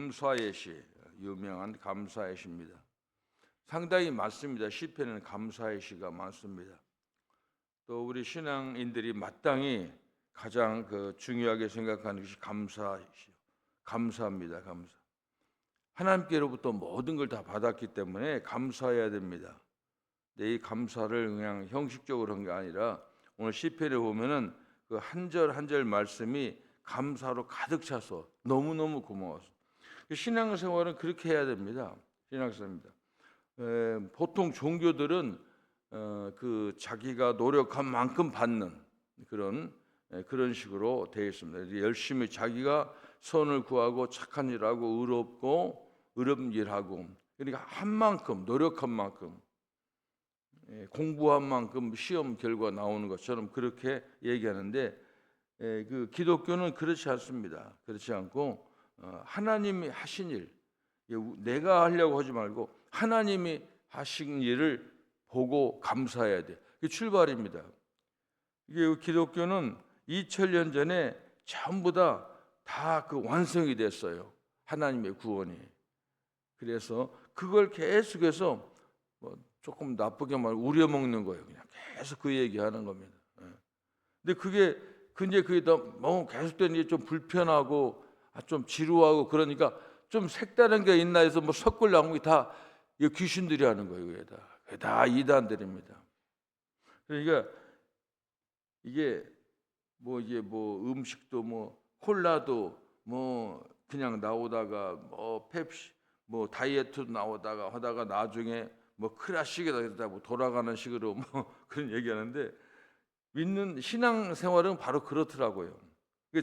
감사의 시, 유명한 감사의 시입니다. 상당히 많습니다. 시편에는 감사의 시가 많습니다. 또 우리 신앙인들이 마땅히 가장 중요하게 생각하는 것이 감사이시요. 감사합니다. 감사. 하나님께로부터 모든 걸 다 받았기 때문에 감사해야 됩니다. 근데 이 감사를 그냥 형식적으로 한 게 아니라 오늘 시편에 보면은 그 한 절 한 절 말씀이 감사로 가득 차서 너무너무 고마워서 신앙생활은 그렇게 해야 됩니다. 신앙생활입니다. 보통 종교들은 그 자기가 노력한 만큼 받는 그런 식으로 되어 있습니다. 열심히 자기가 선을 구하고 착한 일하고 의로운 일하고 그러니까 한 만큼 노력한 만큼 공부한 만큼 시험 결과 나오는 것처럼 그렇게 얘기하는데 그 기독교는 그렇지 않습니다. 그렇지 않고 하나님이 하신 일, 내가 하려고 하지 말고 하나님이 하신 일을 보고 감사해야 돼. 그게 출발입니다. 이게 기독교는 2000년 전에 전부 다 그 완성이 됐어요. 하나님의 구원이. 그래서 그걸 계속해서 조금 나쁘게 말하면 우려먹는 거예요. 그냥 계속 그 얘기하는 겁니다. 근데 그게 너무 계속되는 게 좀 불편하고 좀 지루하고 그러니까 좀 색다른 게 있나 해서 섞으려고 다 귀신들이 하는 거예요. 그게 다 이단들입니다. 그러니까 이게 음식도 콜라도 그냥 나오다가 펩시 다이어트도 나오다가 하다가 나중에 클래식에다 돌아가는 식으로 그런 얘기하는데 믿는 신앙생활은 바로 그렇더라고요.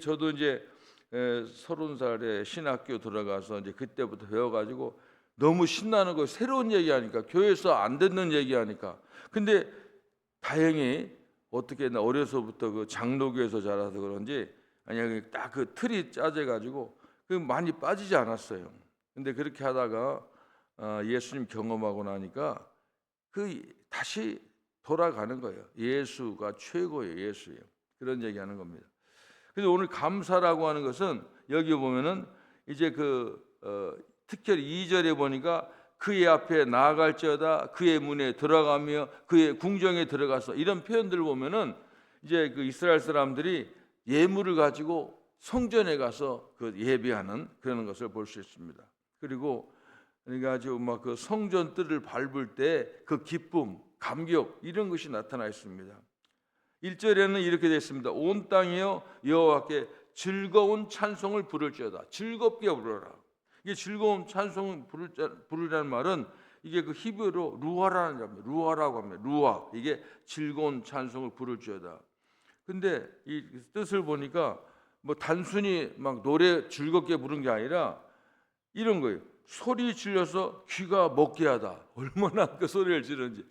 저도 이제 30살에 신학교 들어가서 이제 그때부터 배워가지고 너무 신나는 거 새로운 얘기하니까 교회에서 안 듣는 얘기하니까 근데 다행히 어떻게 어려서부터 그 장로교에서 자라서 그런지 아니 딱 그 틀이 짜져가지고 많이 빠지지 않았어요. 근데 그렇게 하다가 예수님 경험하고 나니까 다시 돌아가는 거예요. 예수가 최고예요. 예수예요. 그런 얘기하는 겁니다. 그래서 오늘 감사라고 하는 것은 여기 보면은 이제 특별히 2절에 보니까 그의 앞에 나아갈지어다 그의 문에 들어가며 그의 궁정에 들어가서 이런 표현들을 보면은 이제 그 이스라엘 사람들이 예물을 가지고 성전에 가서 예배하는 그런 것을 볼 수 있습니다. 그리고 그러니까 아주 그 성전 뜰을 밟을 때 그 기쁨, 감격 이런 것이 나타나 있습니다. 1절에는 이렇게 되어 있습니다. 온 땅이여 여호와께 즐거운 찬송을 부를지어다. 즐겁게 부르라. 이게 즐거운 찬송을 부르라는 말은 이게 그 히브리어로 루아라는 겁니다. 루아라고 합니다. 루아. 이게 즐거운 찬송을 부를지어다. 근데 이 뜻을 보니까 단순히 노래 즐겁게 부른 게 아니라 이런 거예요. 소리 질러서 귀가 먹게 하다. 얼마나 그 소리를 지르는지.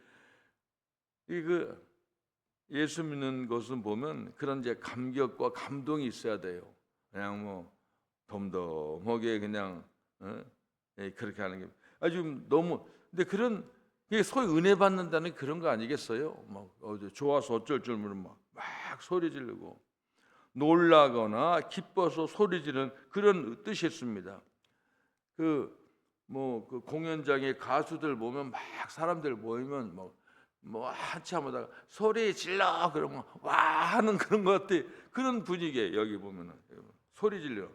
예수 믿는 것은 보면 그런 이제 감격과 감동이 있어야 돼요. 그냥 덤덤하게 그냥 그렇게 하는 게 아주 너무 근데 그게 소위 은혜 받는다는 그런 거 아니겠어요? 좋아서 어쩔 줄 모르는 막 소리 지르고 놀라거나 기뻐서 소리 지르는 그런 뜻이 있습니다. 그 공연장에 가수들 보면 막 사람들 모이면 한참 하다가 소리 질러 그러면 와 하는 그런 것 같아. 그런 분위기에 여기 보면은 소리 질러.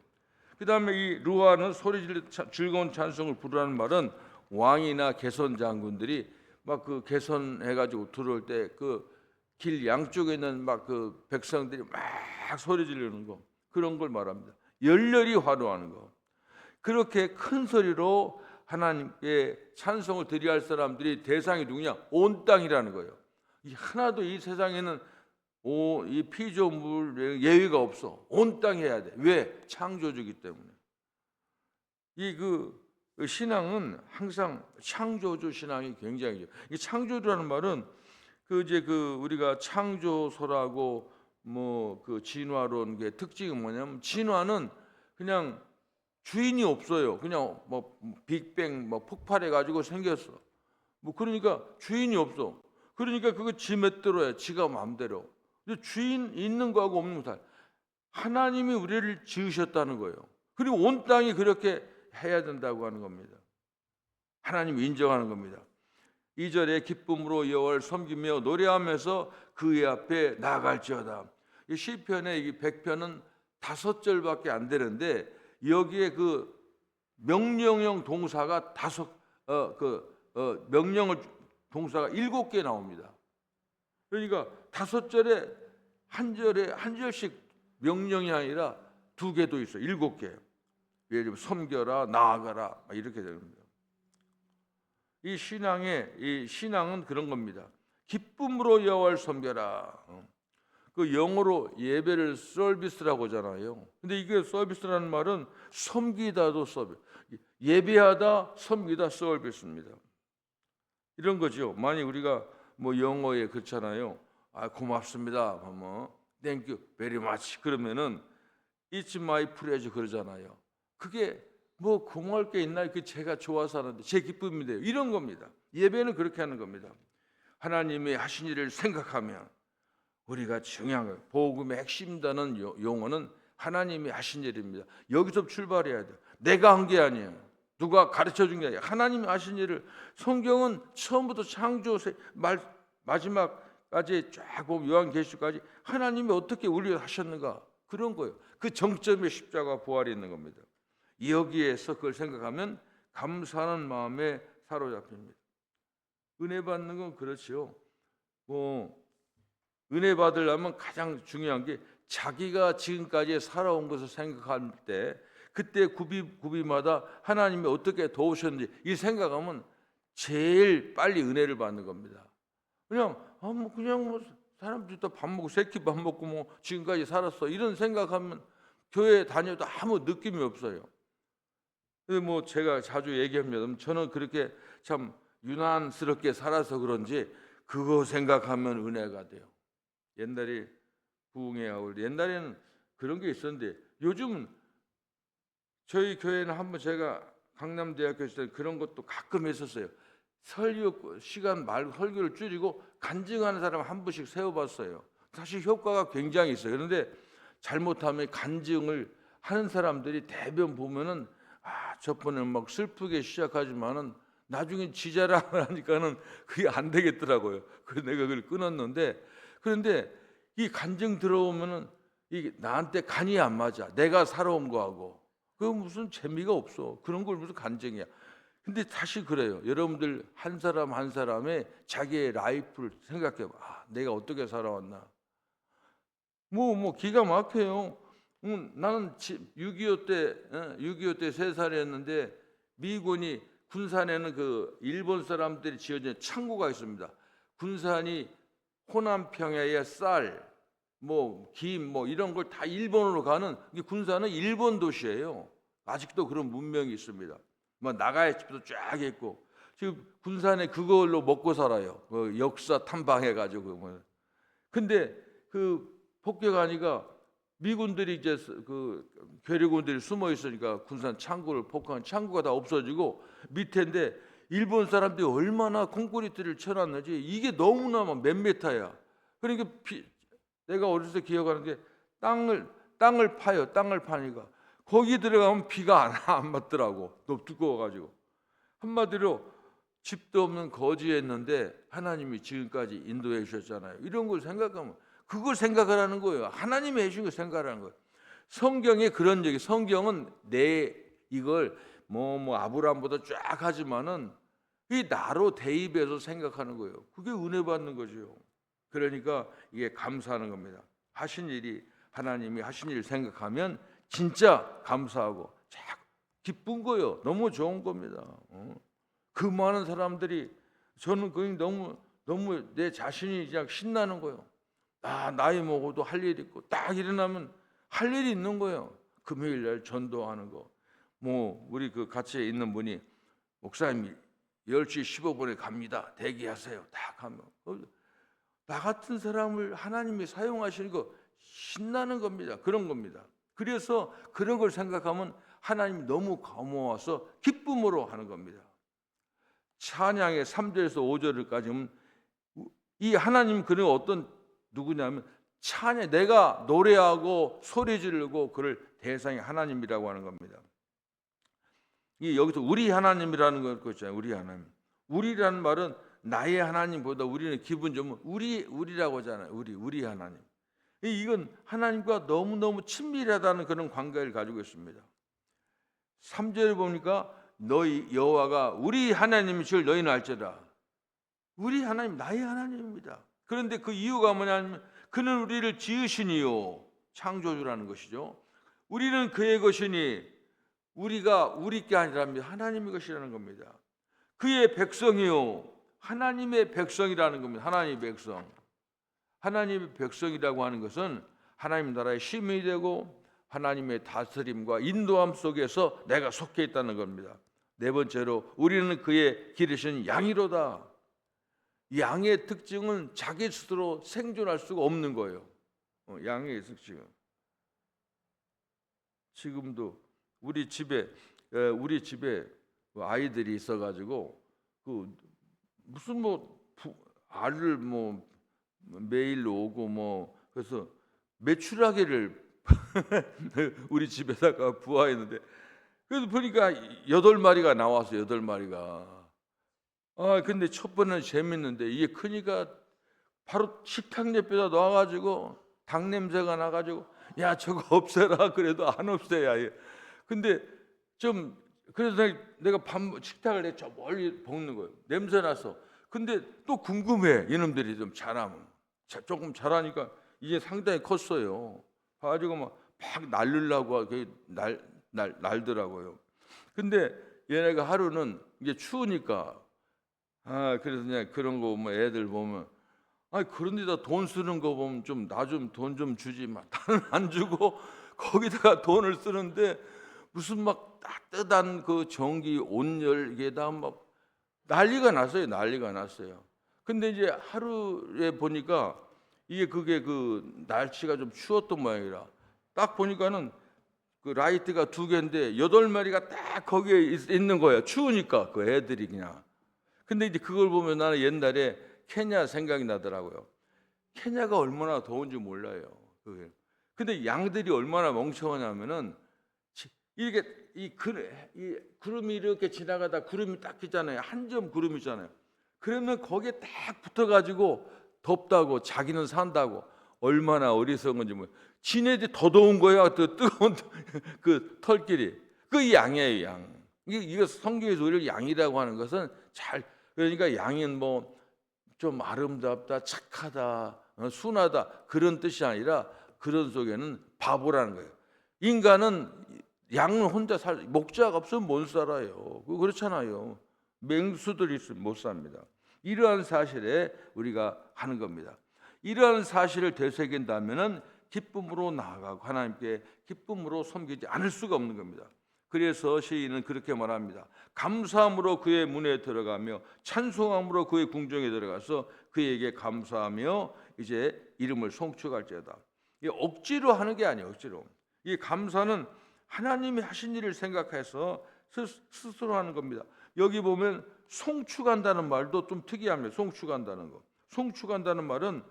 그다음에 이 루아는 소리 질러 즐거운 찬송을 부르라는 말은 왕이나 개선 장군들이 개선해가지고 들어올 때 길 양쪽에 있는 그 백성들이 막 소리 지르는 거 그런 걸 말합니다. 열렬히 환호하는 거. 그렇게 큰 소리로 하나님께 찬송을 드려야 할 사람들이 대상이 누구냐? 온 땅이라는 거예요. 하나도 이 세상에는 이 피조물 예외가 없어. 온 땅 해야 돼. 왜? 창조주기 때문에. 신앙은 항상 창조주 신앙이 굉장히 이 창조주라는 말은 우리가 창조소라고 진화론 특징이 뭐냐면 진화는 그냥 주인이 없어요. 그냥 빅뱅 폭발해 가지고 생겼어. 그러니까 주인이 없어. 그러니까 그거 지 멋대로 해. 지가 마음대로. 근데 주인 있는 거하고 없는 거 다. 하나님이 우리를 지으셨다는 거예요. 그리고 온 땅이 그렇게 해야 된다고 하는 겁니다. 하나님 인정하는 겁니다. 2절에 기쁨으로 여호와를 섬기며 노래하면서 그의 앞에 나아갈지어다. 이 시편의 이 100편은 5절밖에 안 되는데 여기에 그 명령형 동사가 명령을 동사가 7개 나옵니다. 그러니까 5절에 한 절씩 명령이 아니라 2개도 있어요. 7개. 예를 들면 섬겨라, 나아가라 이렇게 됩니다. 이 신앙은 그런 겁니다. 기쁨으로 여호와를 섬겨라. 그 영어로 예배를 서비스라고 하잖아요. 근데 이게 서비스라는 말은 섬기다도 서비스, 예배하다, 섬기다 서비스입니다. 이런 거죠. 만약 우리가 뭐 영어에 그렇잖아요. 고맙습니다. 뭐 thank you very much 그러면은 it's my pleasure 그러잖아요. 그게 뭐 고마울 게 있나요? 그 제가 좋아서 하는데 제 기쁨인데요. 이런 겁니다. 예배는 그렇게 하는 겁니다. 하나님이 하신 일을 생각하면 우리가 중요한 거예요. 복음의 핵심다는 용어는 하나님이 하신 일입니다. 여기서 출발해야 돼요. 내가 한 게 아니에요. 누가 가르쳐 준 게 아니에요. 하나님이 하신 일을 성경은 처음부터 창조 마지막까지 쫙 보면 요한계시록까지 하나님이 어떻게 우리를 하셨는가 그런 거예요. 그 정점에 십자가 부활이 있는 겁니다. 여기에서 그걸 생각하면 감사하는 마음에 사로잡힙니다. 은혜 받는 건 그렇죠. 은혜 받으려면 가장 중요한 게 자기가 지금까지 살아온 것을 생각할 때 그때 구비마다 하나님이 어떻게 도우셨는지 이 생각하면 제일 빨리 은혜를 받는 겁니다. 그냥 사람들이 다 밥 먹고 새끼 밥 먹고 뭐 지금까지 살았어 이런 생각하면 교회 다녀도 아무 느낌이 없어요. 근데 제가 자주 얘기합니다. 저는 그렇게 참 유난스럽게 살아서 그런지 그거 생각하면 은혜가 돼요. 옛날에 부흥회 하올 옛날에는 그런 게 있었는데 요즘은 저희 교회는 한번 제가 강남대학교 있을 때 그런 것도 가끔 했었어요. 설교 시간 말고 설교를 줄이고 간증하는 사람 한 분씩 세워봤어요. 사실 효과가 굉장히 있어요. 그런데 잘못하면 간증을 하는 사람들이 대부분 보면은 저번에 막 슬프게 시작하지만은 나중에 지자랑을 하니까는 그게 안 되겠더라고요. 그래서 내가 그걸 끊었는데 그런데 이 간증 들어오면은 이게 나한테 간이 안 맞아. 내가 살아온 거하고 그거 무슨 재미가 없어. 그런 걸 무슨 간증이야. 근데 다시 그래요. 여러분들 한 사람 한 사람의 자기의 라이프를 생각해봐. 내가 어떻게 살아왔나. 기가 막혀요. 나는 6.25 때 3살이었는데 미군이 군산에는 그 일본 사람들이 지어진 창고가 있습니다. 군산이 호남 평야에 쌀, 김, 이런 걸 다 일본으로 가는 군산은 일본 도시예요. 아직도 그런 문명이 있습니다. 나가야 집도 쫙 있고 지금 군산에 그걸로 먹고 살아요. 그 역사 탐방해가지고. 근데 그 폭격하니까 미군들이 이제 그 괴뢰군들이 숨어 있으니까 군산 창고를 폭파한 창고가 다 없어지고 밑에인데 일본 사람들이 얼마나 콘크리트를 쳐놨는지 이게 너무나 몇 메타야. 그러니까 내가 어렸을 때 기억하는 게 땅을 파요. 땅을 파니까 거기 들어가면 비가 안 맞더라고. 너무 두꺼워가지고. 한마디로 집도 없는 거지였는데 하나님이 지금까지 인도해 주셨잖아요. 이런 걸 생각하면 그걸 생각하라는 거예요. 하나님이 해주신 걸 생각하라는 거예요. 성경에 그런 얘기. 성경은 이걸 아브라함보다 쫙 하지만은 이 나로 대입해서 생각하는 거예요. 그게 은혜 받는 거죠. 그러니까 이게 감사하는 겁니다. 하나님이 하신 일을 생각하면 진짜 감사하고 기쁜 거예요. 너무 좋은 겁니다. 그 많은 사람들이 저는 그게 너무 내 자신이 그냥 신나는 거예요. 나이 먹어도 할 일 있고 딱 일어나면 할 일이 있는 거예요. 금요일 날 전도하는 거. 우리 그 같이 있는 분이 목사님이 10시 15분에 갑니다. 대기하세요. 딱 하면 나 같은 사람을 하나님이 사용하시는 거 신나는 겁니다. 그런 겁니다. 그래서 그런 걸 생각하면 하나님이 너무 고마워서 기쁨으로 하는 겁니다. 찬양의 3절에서 5절까지는 이 하나님 그는 누구냐면 찬양 내가 노래하고 소리 지르고 그를 대상이 하나님이라고 하는 겁니다. 이 여기서 우리 하나님이라는 거 있잖아요. 우리 하나님. 우리라는 말은 나의 하나님보다 우리는 기분 좀 우리라고 하잖아요. 우리 하나님. 이건 하나님과 너무너무 친밀하다는 그런 관계를 가지고 있습니다. 3절에 보니까 너희 여호와가 우리 하나님이실 너희는 알지라. 우리 하나님 나의 하나님입니다. 그런데 그 이유가 뭐냐면 그는 우리를 지으시니요 창조주라는 것이죠. 우리는 그의 것이니 우리가 우리 게 아니랍니다. 하나님의 것이라는 겁니다. 그의 백성이요 하나님의 백성이라는 겁니다. 하나님의 백성. 하나님의 백성이라고 하는 것은 하나님 나라의 시민이 되고 하나님의 다스림과 인도함 속에서 내가 속해 있다는 겁니다. 네 번째로 우리는 그의 기르신 양이로다. 양의 특징은 자기 스스로 생존할 수가 없는 거예요. 양의 특징은 지금도 우리 집에 아이들이 있어가지고 그 무슨 알을 매일 오고 그래서 메추라기를 우리 집에다가 부화했는데 그래서 보니까 8마리가 나왔어요. 8마리가. 근데 첫 번은 재밌는데 이게 크니까 바로 식탁 옆에다 놔가지고 닭 냄새가 나가지고 야 저거 없애라 그래도 안 없애야. 근데 좀 그래서 내가 식탁을 저 멀리 볶는 거예요. 냄새 나서. 근데 또 궁금해. 이놈들이 좀 자라면 조금 자라니까 이제 상당히 컸어요. 가지고 막 날르려고 날더라고요. 근데 얘네가 하루는 이제 추우니까 그래서 그냥 그런 거 애들 보면 그런 데다 돈 쓰는 거 보면 좀 나 좀 돈 좀 주지 막 나는 안 주고 거기다가 돈을 쓰는데 무슨 막 따뜻한 그 전기 온열 이게다 막 난리가 났어요. 근데 이제 하루에 보니까 그게 그 날씨가 좀 추웠던 모양이라 딱 보니까는 그 라이트가 2개인데 8마리가 딱 거기에 있는 거예요. 추우니까 그 애들이 그냥. 근데 이제 그걸 보면 나는 옛날에 케냐 생각이 나더라고요. 케냐가 얼마나 더운지 몰라요. 그게. 근데 양들이 얼마나 멍청하냐면은 이게 이 구름이 이렇게 지나가다 구름이 딱 있잖아요. 한 점 구름 있잖아요. 그러면 거기에 딱 붙어가지고 덥다고 자기는 산다고 얼마나 어리석은 건지 지네들이 더 더운 거야. 또 뜨거운 그 털끼리 그 양이에요. 양. 이거 성경에서 우리를 양이라고 하는 것은 그러니까 양은 좀 아름답다, 착하다, 순하다 그런 뜻이 아니라 그런 속에는 바보라는 거예요. 인간은 양은 혼자 목자가 없으면 못 살아요. 그렇잖아요. 맹수들이 있으면 못 삽니다. 이러한 사실에 우리가 하는 겁니다. 이러한 사실을 되새긴다면은 기쁨으로 나아가고 하나님께 기쁨으로 섬기지 않을 수가 없는 겁니다. 그래서 시인은 그렇게 말합니다. 감사함으로 그의 문에 들어가며 찬송함으로 그의 궁정에 들어가서 그에게 감사하며 이제 이름을 송축할지어다. 이 억지로 하는 게 아니에요. 억지로. 이 감사는 하나님이 하신 일을 생각해서 스스로 하는 겁니다. 여기 보면 송축한다는 말도 좀 특이합니다. 송축한다는 거. 송축한다는 말은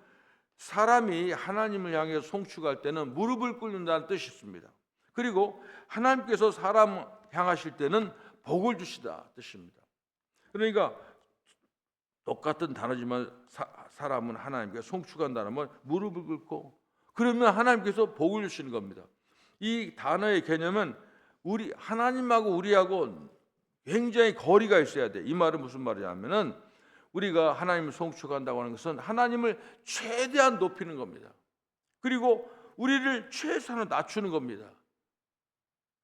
사람이 하나님을 향해 송축할 때는 무릎을 꿇는다는 뜻이 있습니다. 그리고 하나님께서 사람 향하실 때는 복을 주시다 뜻입니다. 그러니까 똑같은 단어지만 사람은 하나님께 송축한다는 말 무릎을 꿇고 그러면 하나님께서 복을 주시는 겁니다. 이 단어의 개념은 하나님하고 우리하고 굉장히 거리가 있어야 돼. 이 말은 무슨 말이냐면은 우리가 하나님을 송축한다고 하는 것은 하나님을 최대한 높이는 겁니다. 그리고 우리를 최소한으로 낮추는 겁니다.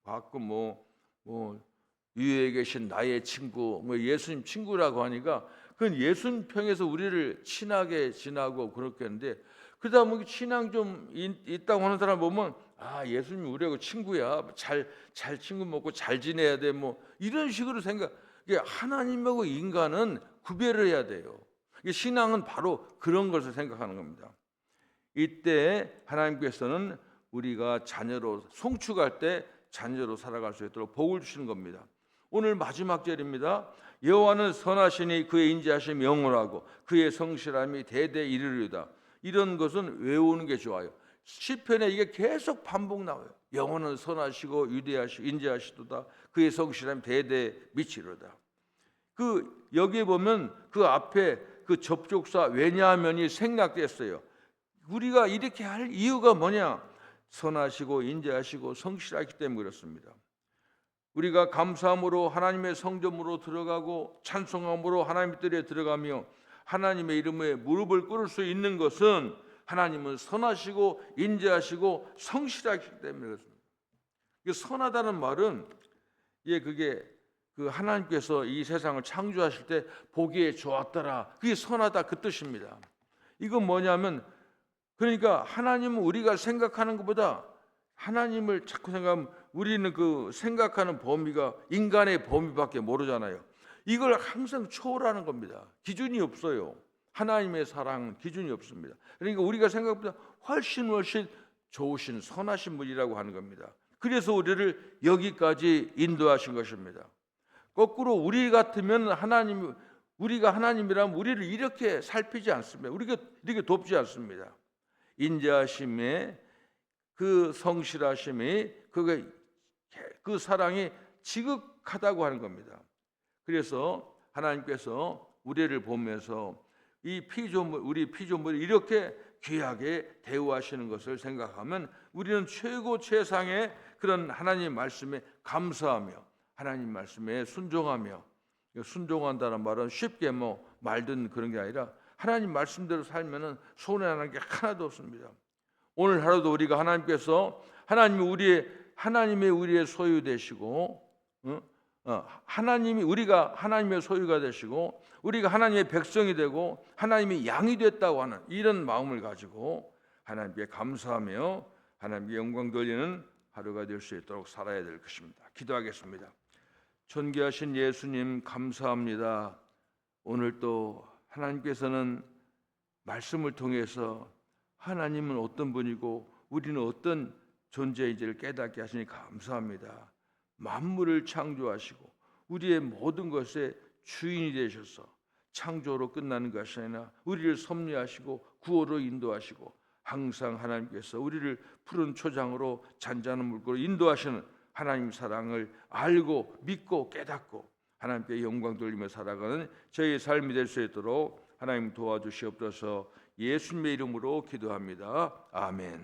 가끔 위에 계신 나의 친구, 예수님 친구라고 하니까 그건 예수님 편에서 우리를 친하게 지나고 그렇겠는데 그다음에 신앙 좀 있다고 하는 사람 보면 예수님 우리하고 친구야, 잘 친구 먹고 잘 지내야 돼, 이런 식으로 생각. 이게 하나님하고 인간은 구별을 해야 돼요. 신앙은 바로 그런 것을 생각하는 겁니다. 이때 하나님께서는 우리가 자녀로 송축할 때 자녀로 살아갈 수 있도록 복을 주시는 겁니다. 오늘 마지막 절입니다. 여호와는 선하시니 그의 인자하심이 영원하고 그의 성실함이 대대 이르리로다. 이런 것은 외우는 게 좋아요. 시편에 이게 계속 반복 나와요. 영원은 선하시고 위대하시고 인자하시도다. 그의 성실함 대대 미치로다. 그 여기에 보면 그 앞에 그 접촉사 왜냐하면이 생략됐어요. 우리가 이렇게 할 이유가 뭐냐? 선하시고 인자하시고 성실하기 때문에 그렇습니다. 우리가 감사함으로 하나님의 성전으로 들어가고 찬송함으로 하나님 뜰에 들어가며 하나님의 이름에 무릎을 꿇을 수 있는 것은 하나님은 선하시고 인자하시고 성실하기 때문에 그렇습니다. 선하다는 말은 그게 그 하나님께서 이 세상을 창조하실 때 보기에 좋았더라. 그게 선하다 그 뜻입니다. 이건 뭐냐면 그러니까 하나님은 우리가 생각하는 것보다 하나님을 자꾸 생각하면 우리는 그 생각하는 범위가 인간의 범위밖에 모르잖아요. 이걸 항상 초월하는 겁니다. 기준이 없어요. 하나님의 사랑은 기준이 없습니다. 그러니까 우리가 생각보다 훨씬 좋으신 선하신 분이라고 하는 겁니다. 그래서 우리를 여기까지 인도하신 것입니다. 거꾸로 우리 같으면 우리가 하나님이라면 우리를 이렇게 살피지 않습니다. 우리가 이렇게 돕지 않습니다. 인자하심에 그 성실하심이 그 사랑이 지극하다고 하는 겁니다. 그래서 하나님께서 우리를 보면서 우리 피조물을 이렇게 귀하게 대우하시는 것을 생각하면 우리는 최고 최상의 그런 하나님 말씀에 감사하며 하나님 말씀에 순종하며, 순종한다는 말은 쉽게 말든 그런 게 아니라 하나님 말씀대로 살면은 손해나는 게 하나도 없습니다. 오늘 하루도 우리가 하나님이 우리의 소유 되시고, 우리가 하나님의 소유가 되시고, 우리가 하나님의 백성이 되고 하나님의 양이 됐다고 하는 이런 마음을 가지고 하나님께 감사하며 하나님께 영광 돌리는 하루가 될 수 있도록 살아야 될 것입니다. 기도하겠습니다. 존귀하신 예수님 감사합니다. 오늘 또 하나님께서는 말씀을 통해서 하나님은 어떤 분이고 우리는 어떤 존재인지를 깨닫게 하시니 감사합니다. 만물을 창조하시고 우리의 모든 것의 주인이 되셔서 창조로 끝나는 것이 아니라 우리를 섭리하시고 구호로 인도하시고 항상 하나님께서 우리를 푸른 초장으로 잔잔한 물고로 인도하시는 하나님 사랑을 알고 믿고 깨닫고 하나님께 영광 돌리며 살아가는 저희의 삶이 될 수 있도록 하나님 도와주시옵소서. 예수님의 이름으로 기도합니다. 아멘.